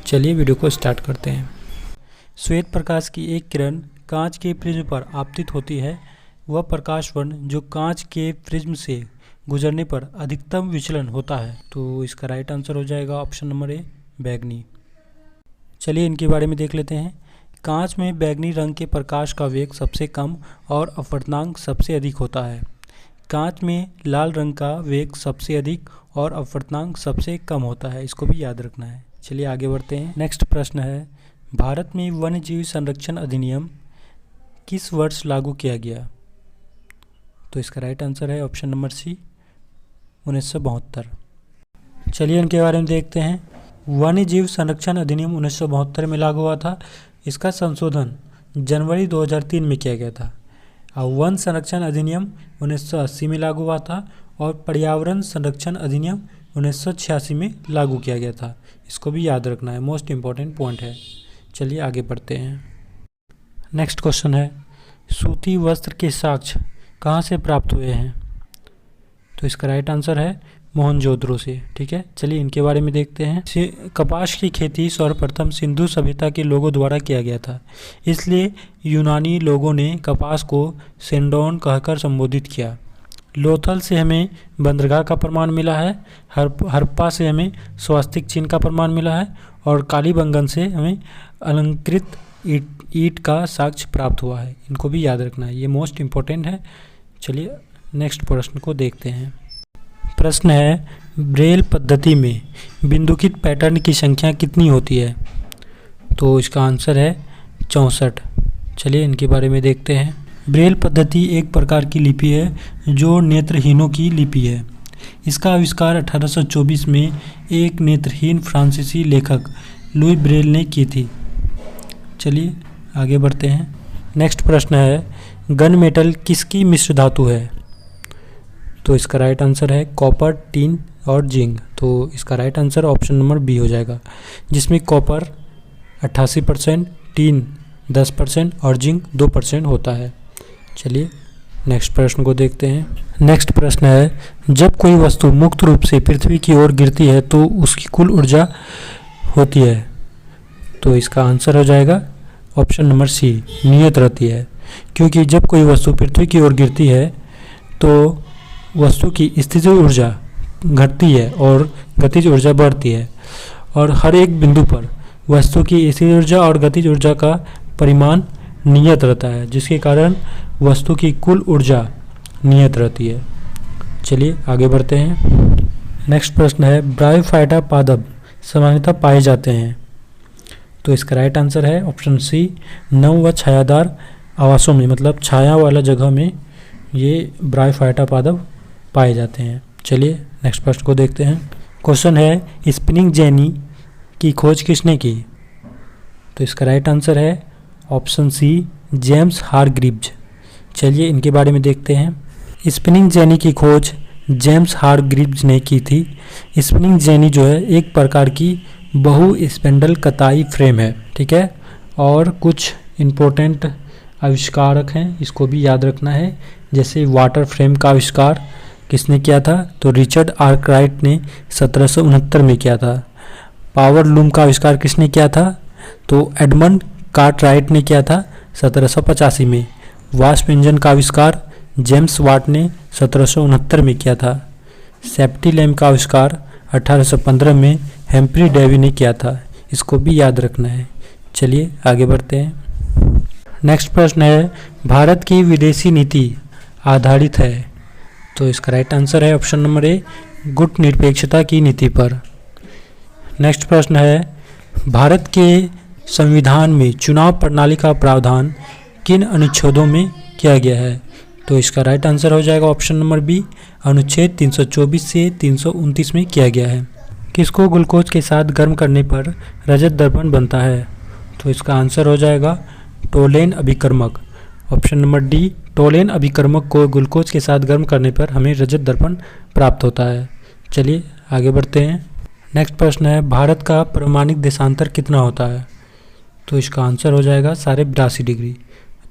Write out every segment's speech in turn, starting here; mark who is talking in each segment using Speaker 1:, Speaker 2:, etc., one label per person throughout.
Speaker 1: चलिए वीडियो को स्टार्ट करते हैं। श्वेत प्रकाश की एक किरण कांच के प्रिज्म पर आपतित होती है। वह प्रकाश वर्ण जो कांच के प्रिज्म से गुजरने पर अधिकतम विचलन होता है। तो इसका राइट आंसर हो जाएगा ऑप्शन नंबर ए, बैगनी। चलिए इनके बारे में देख लेते हैं। कांच में बैगनी रंग के प्रकाश का वेग सबसे कम और अपवर्तनांक सबसे अधिक होता है। कांच में लाल रंग का वेग सबसे अधिक और अपवर्तनांक सबसे कम होता है। इसको भी याद रखना है। चलिए आगे बढ़ते हैं। नेक्स्ट प्रश्न है, भारत में वन्यजीव संरक्षण अधिनियम किस वर्ष लागू किया गया? तो इसका राइट आंसर है ऑप्शन नंबर सी, 1972। चलिए इनके बारे में देखते हैं। वन्यजीव संरक्षण अधिनियम 1972 में लागू हुआ था। इसका संशोधन जनवरी 2003 में किया गया था। और वन संरक्षण अधिनियम 1980 में लागू हुआ था और पर्यावरण संरक्षण अधिनियम 1986 में लागू किया गया था। इसको भी याद रखना है, मोस्ट इम्पॉर्टेंट पॉइंट है। चलिए आगे बढ़ते हैं। नेक्स्ट क्वेश्चन है, सूती वस्त्र के साक्ष्य कहाँ से प्राप्त हुए हैं? तो इसका राइट आंसर है मोहनजोदड़ो से। ठीक है, चलिए इनके बारे में देखते हैं। कपास की खेती सर्वप्रथम सिंधु सभ्यता के लोगों द्वारा किया गया था, इसलिए यूनानी लोगों ने कपास को सेंडोन कहकर संबोधित किया। लोथल से हमें बंदरगाह का प्रमाण मिला है। हड़प्पा से हमें स्वास्तिक चिन्ह का प्रमाण मिला है और कालीबंगन से हमें अलंकृत ईंट का साक्ष्य प्राप्त हुआ है। इनको भी याद रखना है, ये मोस्ट इम्पोर्टेंट है। चलिए नेक्स्ट प्रश्न को देखते हैं। प्रश्न है, ब्रेल पद्धति में बिंदुकित पैटर्न की संख्या कितनी होती है? तो इसका आंसर है 64। चलिए इनके बारे में देखते हैं। ब्रेल पद्धति एक प्रकार की लिपि है जो नेत्रहीनों की लिपि है। इसका आविष्कार 1824 में एक नेत्रहीन फ्रांसीसी लेखक लुई ब्रेल ने की थी। चलिए आगे बढ़ते हैं। नेक्स्ट प्रश्न है, गन मेटल किसकी मिश्र धातु है? तो इसका राइट आंसर है कॉपर, टिन और जिंक। तो इसका right answer option number B हो जाएगा, जिसमें कॉपर 88%, टिन 10% और जिंक 2% होता है। चलिए नेक्स्ट प्रश्न को देखते हैं। नेक्स्ट प्रश्न है, जब कोई वस्तु मुक्त रूप से पृथ्वी की ओर गिरती है तो उसकी कुल ऊर्जा होती है। तो इसका आंसर हो जाएगा ऑप्शन नंबर सी, नियत रहती है। क्योंकि जब कोई वस्तु पृथ्वी की ओर गिरती है तो वस्तु की स्थितिज ऊर्जा घटती है और गतिज ऊर्जा बढ़ती है, और हर एक बिंदु पर वस्तु की स्थितिज ऊर्जा और गतिज ऊर्जा का परिमाण नियत रहता है, जिसके कारण वस्तु की कुल ऊर्जा नियत रहती है। चलिए आगे बढ़ते हैं। नेक्स्ट प्रश्न है, ब्रायोफाइटा पादप सामान्यतः पाए जाते हैं। तो इसका राइट आंसर है ऑप्शन सी, नम व छायादार आवासों में, मतलब छाया वाला जगह में ये ब्रायोफाइटा पादप पाए जाते हैं। चलिए नेक्स्ट प्रश्न को देखते हैं। क्वेश्चन है, स्पिनिंग जेनी की खोज किसने की? तो इसका राइट आंसर है ऑप्शन सी, जेम्स हारग्रीव्ज। चलिए इनके बारे में देखते हैं। स्पिनिंग जेनी की खोज जेम्स हारग्रीव्ज ने की थी। स्पिनिंग जेनी जो है एक प्रकार की बहु स्पेंडल कताई फ्रेम है। ठीक है, और कुछ इम्पोर्टेंट आविष्कारक हैं, इसको भी याद रखना है। जैसे वाटर फ्रेम का आविष्कार किसने किया था? तो रिचर्ड आर्कराइट ने 1769 में किया था। पावर लूम का आविष्कार किसने किया था? तो एडमंड कार्टराइट ने किया था 1785 में। वाष्प इंजन का आविष्कार जेम्स वाट ने 1769 में किया था। सेफ्टी लैम्प का आविष्कार 1815 में हेम्फ्री डेवी ने किया था। इसको भी याद रखना है। चलिए आगे बढ़ते हैं। नेक्स्ट प्रश्न है, भारत की विदेशी नीति आधारित है। तो इसका राइट आंसर है ऑप्शन नंबर ए, गुट निरपेक्षता की नीति पर। नेक्स्ट प्रश्न है, भारत के संविधान में चुनाव प्रणाली का प्रावधान किन अनुच्छेदों में किया गया है? तो इसका राइट आंसर हो जाएगा ऑप्शन नंबर बी, अनुच्छेद 324 से 329 में किया गया है। किसको ग्लूकोज के साथ गर्म करने पर रजत दर्पण बनता है? तो इसका आंसर हो जाएगा टोलेन अभिकर्मक। ऑप्शन नंबर डी, टोलेन अभिकर्मक को ग्लूकोज के साथ गर्म करने पर हमें रजत दर्पण प्राप्त होता है। चलिए आगे बढ़ते हैं। नेक्स्ट प्रश्न है, भारत का परमाणिक देशांतर कितना होता है? तो इसका आंसर हो जाएगा 82.5 डिग्री।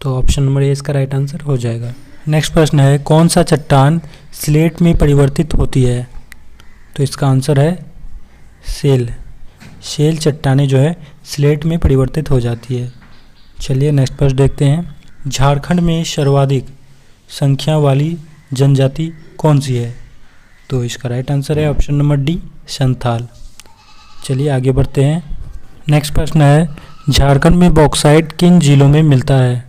Speaker 1: तो ऑप्शन नंबर ए इसका राइट आंसर हो जाएगा। नेक्स्ट प्रश्न है, कौन सा चट्टान स्लेट में परिवर्तित होती है? तो इसका आंसर है सेल। शेल चट्टानें जो है स्लेट में परिवर्तित हो जाती है। चलिए नेक्स्ट प्रश्न देखते हैं। झारखंड में सर्वाधिक संख्या वाली जनजाति कौन सी है? तो इसका राइट आंसर है ऑप्शन नंबर डी, संथाल। चलिए आगे बढ़ते हैं। नेक्स्ट प्रश्न है, झारखंड में बॉक्साइट किन जिलों में मिलता है?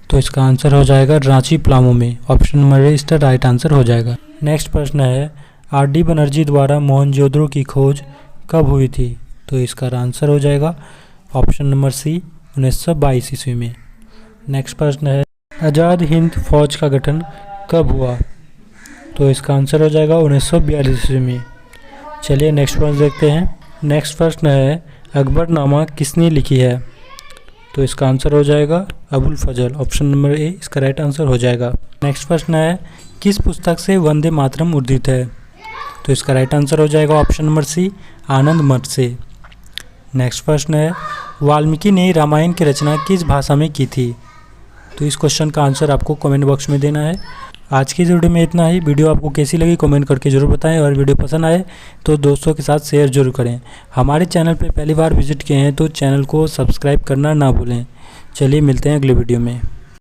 Speaker 1: तो इसका आंसर हो जाएगा रांची, पलामू में। ऑप्शन नंबर ए इसका राइट आंसर हो जाएगा। नेक्स्ट प्रश्न है, आर.डी. बनर्जी द्वारा मोहनजोदड़ो की खोज कब हुई थी? तो इसका आंसर हो जाएगा ऑप्शन नंबर सी, 1922 ईस्वी में। नेक्स्ट प्रश्न है, आज़ाद हिंद फौज का गठन कब हुआ? तो इसका आंसर हो जाएगा 1942 ईस्वी में। चलिए नेक्स्ट प्रश्न देखते हैं। नेक्स्ट प्रश्न है, अकबरनामा किसने लिखी है? तो इसका आंसर हो जाएगा अबुल फजल। ऑप्शन नंबर ए इसका राइट आंसर हो जाएगा। नेक्स्ट प्रश्न है, किस पुस्तक से वंदे मातरम उद्धृत है? तो इसका राइट आंसर हो जाएगा ऑप्शन नंबर सी, आनंद मठ से। नेक्स्ट प्रश्न है, वाल्मीकि ने रामायण की रचना किस भाषा में की थी? तो इस क्वेश्चन का आंसर आपको कमेंट बॉक्स में देना है। आज की वीडियो में इतना ही। वीडियो आपको कैसी लगी कमेंट करके जरूर बताएं, और वीडियो पसंद आए तो दोस्तों के साथ शेयर जरूर करें। हमारे चैनल पर पहली बार विजिट किए हैं तो चैनल को सब्सक्राइब करना ना भूलें। चलिए मिलते हैं अगले वीडियो में।